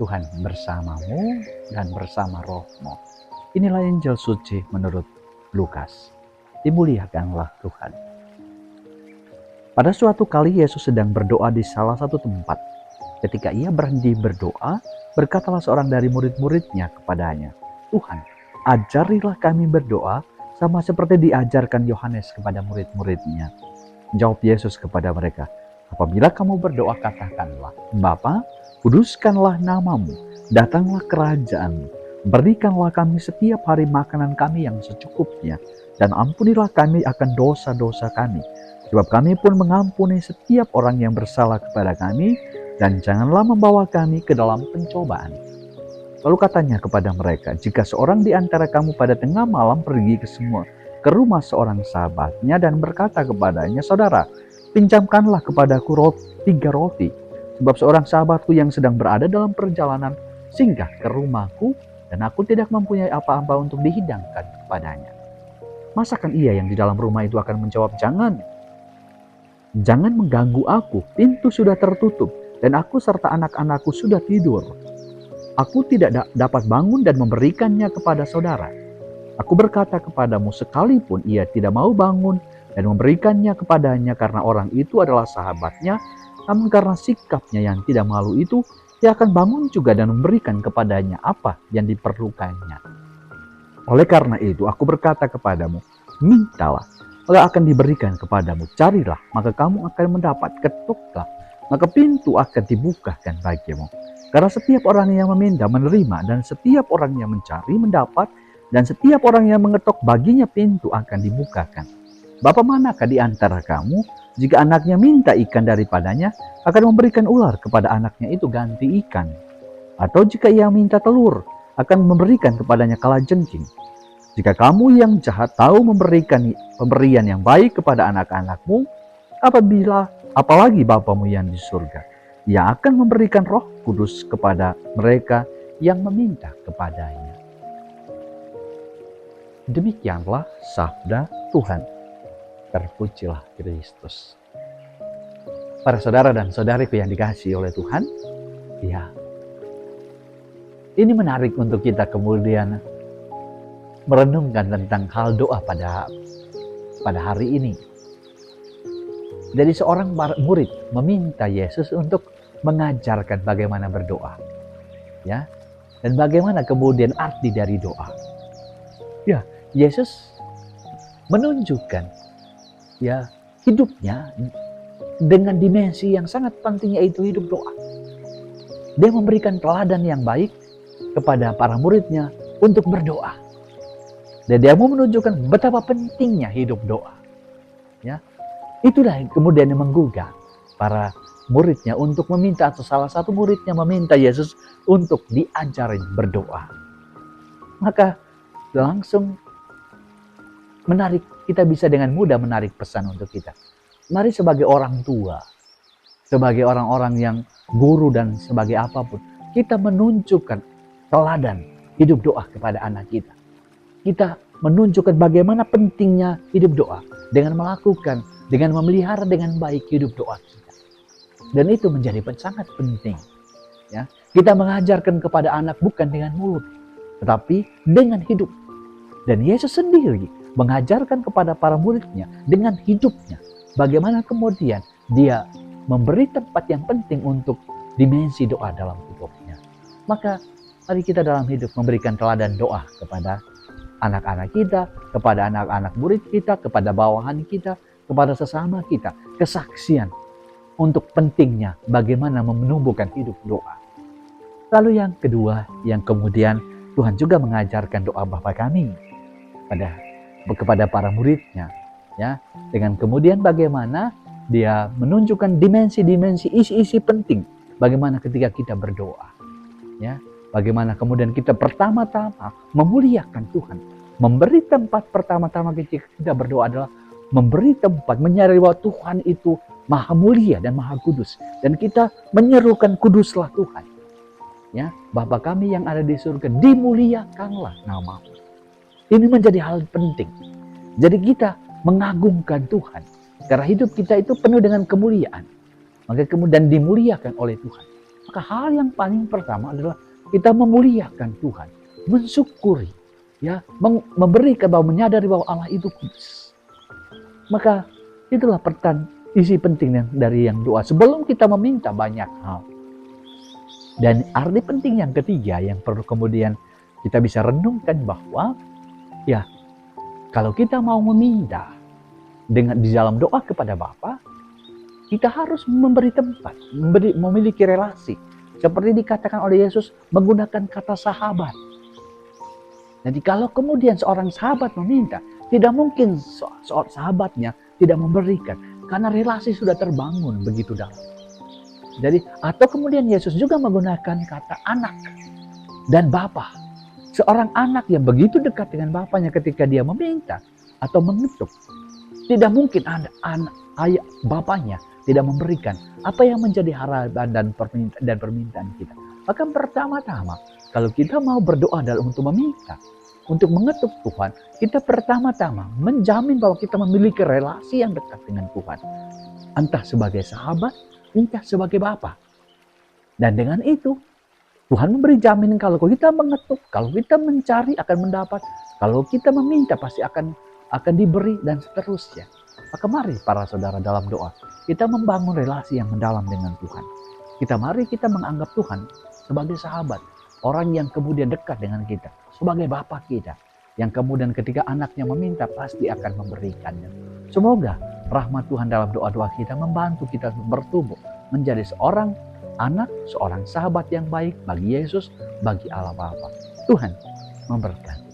Tuhan bersamamu dan bersama rohmu. Inilah Injil suci menurut Lukas. Dimuliakanlah Tuhan. Pada suatu kali Yesus sedang berdoa di salah satu tempat. Ketika ia berhenti berdoa, berkatalah seorang dari murid-muridnya kepadanya, "Tuhan, ajarilah kami berdoa sama seperti diajarkan Yohanes kepada murid-muridnya." Jawab Yesus kepada mereka, "Apabila kamu berdoa, katakanlah, Bapa, kuduskanlah namamu, datanglah kerajaanmu, berikanlah kami setiap hari makanan kami yang secukupnya, dan ampunilah kami akan dosa-dosa kami, sebab kami pun mengampuni setiap orang yang bersalah kepada kami, dan janganlah membawa kami ke dalam pencobaan." Lalu katanya kepada mereka, "Jika seorang di antara kamu pada tengah malam pergi ke rumah seorang sahabatnya dan berkata kepadanya, 'Saudara, pinjamkanlah kepadaku 3 roti, sebab seorang sahabatku yang sedang berada dalam perjalanan singgah ke rumahku dan aku tidak mempunyai apa-apa untuk dihidangkan kepadanya.' Masakan ia yang di dalam rumah itu akan menjawab, 'Jangan mengganggu aku, pintu sudah tertutup dan aku serta anak-anakku sudah tidur. Aku tidak dapat bangun dan memberikannya kepada saudara.' Aku berkata kepadamu, sekalipun ia tidak mau bangun dan memberikannya kepadanya karena orang itu adalah sahabatnya, namun karena sikapnya yang tidak malu itu, ia akan bangun juga dan memberikan kepadanya apa yang diperlukannya. Oleh karena itu, aku berkata kepadamu, mintalah, maka akan diberikan kepadamu, carilah, maka kamu akan mendapat, ketuklah, maka pintu akan dibukakan bagimu. Karena setiap orang yang meminta menerima, dan setiap orang yang mencari mendapat, dan setiap orang yang mengetok baginya pintu akan dibukakan. Bapa manakah di antara kamu, jika anaknya minta ikan daripadanya, akan memberikan ular kepada anaknya itu ganti ikan? Atau jika ia minta telur, akan memberikan kepadanya kalajengking? Jika kamu yang jahat tahu memberikan pemberian yang baik kepada anak-anakmu, apalagi Bapamu yang di surga, Ia akan memberikan Roh Kudus kepada mereka yang meminta kepadanya." Demikianlah sabda Tuhan. Terpujilah Kristus. Para saudara dan saudariku yang dikasihi oleh Tuhan, ya, ini menarik untuk kita kemudian merenungkan tentang hal doa pada hari ini. Jadi seorang murid meminta Yesus untuk mengajarkan bagaimana berdoa, ya, dan bagaimana kemudian arti dari doa. Ya, Yesus menunjukkan ya hidupnya dengan dimensi yang sangat penting, yaitu hidup doa. Dia memberikan teladan yang baik kepada para muridnya untuk berdoa. Dan dia mau menunjukkan betapa pentingnya hidup doa. Ya, itulah yang kemudian yang menggugah para muridnya untuk meminta, atau salah satu muridnya meminta Yesus untuk diajarin berdoa. Maka langsung kita bisa dengan mudah menarik pesan untuk kita. Mari sebagai orang tua, sebagai orang-orang yang guru dan sebagai apapun, kita menunjukkan teladan hidup doa kepada anak kita. Kita menunjukkan bagaimana pentingnya hidup doa dengan memelihara dengan baik hidup doa kita. Dan itu menjadi sangat penting. Ya, kita mengajarkan kepada anak bukan dengan mulut, tetapi dengan hidup. Dan Yesus sendiri mengajarkan kepada para muridnya dengan hidupnya. Bagaimana kemudian dia memberi tempat yang penting untuk dimensi doa dalam hidupnya. Maka mari kita dalam hidup memberikan teladan doa kepada anak-anak kita, kepada anak-anak murid kita, kepada bawahan kita, kepada sesama kita. Kesaksian untuk pentingnya bagaimana menumbuhkan hidup doa. Lalu yang kedua, yang kemudian Tuhan juga mengajarkan doa Bapa kami kepada para muridnya. Ya, dengan kemudian bagaimana dia menunjukkan dimensi-dimensi, isi-isi penting bagaimana ketika kita berdoa. Ya, bagaimana kemudian kita pertama-tama memuliakan Tuhan. Memberi tempat pertama-tama ketika kita berdoa adalah memberi tempat, menyadari bahwa Tuhan itu maha mulia dan maha kudus. Dan kita menyerukan, kuduslah Tuhan. Ya, Bapa kami yang ada di surga, dimuliakanlah namamu. Ini menjadi hal penting. Jadi kita mengagungkan Tuhan. Karena hidup kita itu penuh dengan kemuliaan. Maka kemudian dimuliakan oleh Tuhan. Maka hal yang paling pertama adalah kita memuliakan Tuhan, mensyukuri, ya, memberikan bahwa menyadari bahwa Allah itu kudus. Maka itulah isi penting dari yang doa sebelum kita meminta banyak hal. Dan arti penting yang ketiga yang perlu kemudian kita bisa renungkan bahwa ya, kalau kita mau meminta di dalam doa kepada Bapa, kita harus memberi tempat, memiliki relasi. Seperti dikatakan oleh Yesus menggunakan kata sahabat. Jadi kalau kemudian seorang sahabat meminta, tidak mungkin seorang sahabatnya tidak memberikan. Karena relasi sudah terbangun begitu dalam. Jadi atau kemudian Yesus juga menggunakan kata anak dan bapa. Seorang anak yang begitu dekat dengan bapaknya ketika dia meminta atau mengetuk, tidak mungkin ada ayah bapaknya tidak memberikan apa yang menjadi harapan dan permintaan kita. Maka pertama-tama kalau kita mau berdoa dalam untuk meminta, untuk mengetuk Tuhan, kita pertama-tama menjamin bahwa kita memiliki relasi yang dekat dengan Tuhan. Entah sebagai sahabat, entah sebagai bapa. Dan dengan itu, Tuhan memberi jaminan kalau kita mengetuk, kalau kita mencari akan mendapat, kalau kita meminta pasti akan diberi dan seterusnya. Maka mari para saudara dalam doa, kita membangun relasi yang mendalam dengan Tuhan. Mari kita menganggap Tuhan sebagai sahabat, orang yang kemudian dekat dengan kita, sebagai Bapa kita, yang kemudian ketika anaknya meminta pasti akan memberikannya. Semoga rahmat Tuhan dalam doa-doa kita membantu kita bertumbuh menjadi seorang anak, seorang sahabat yang baik bagi Yesus, bagi Allah Bapa. Tuhan memberkati.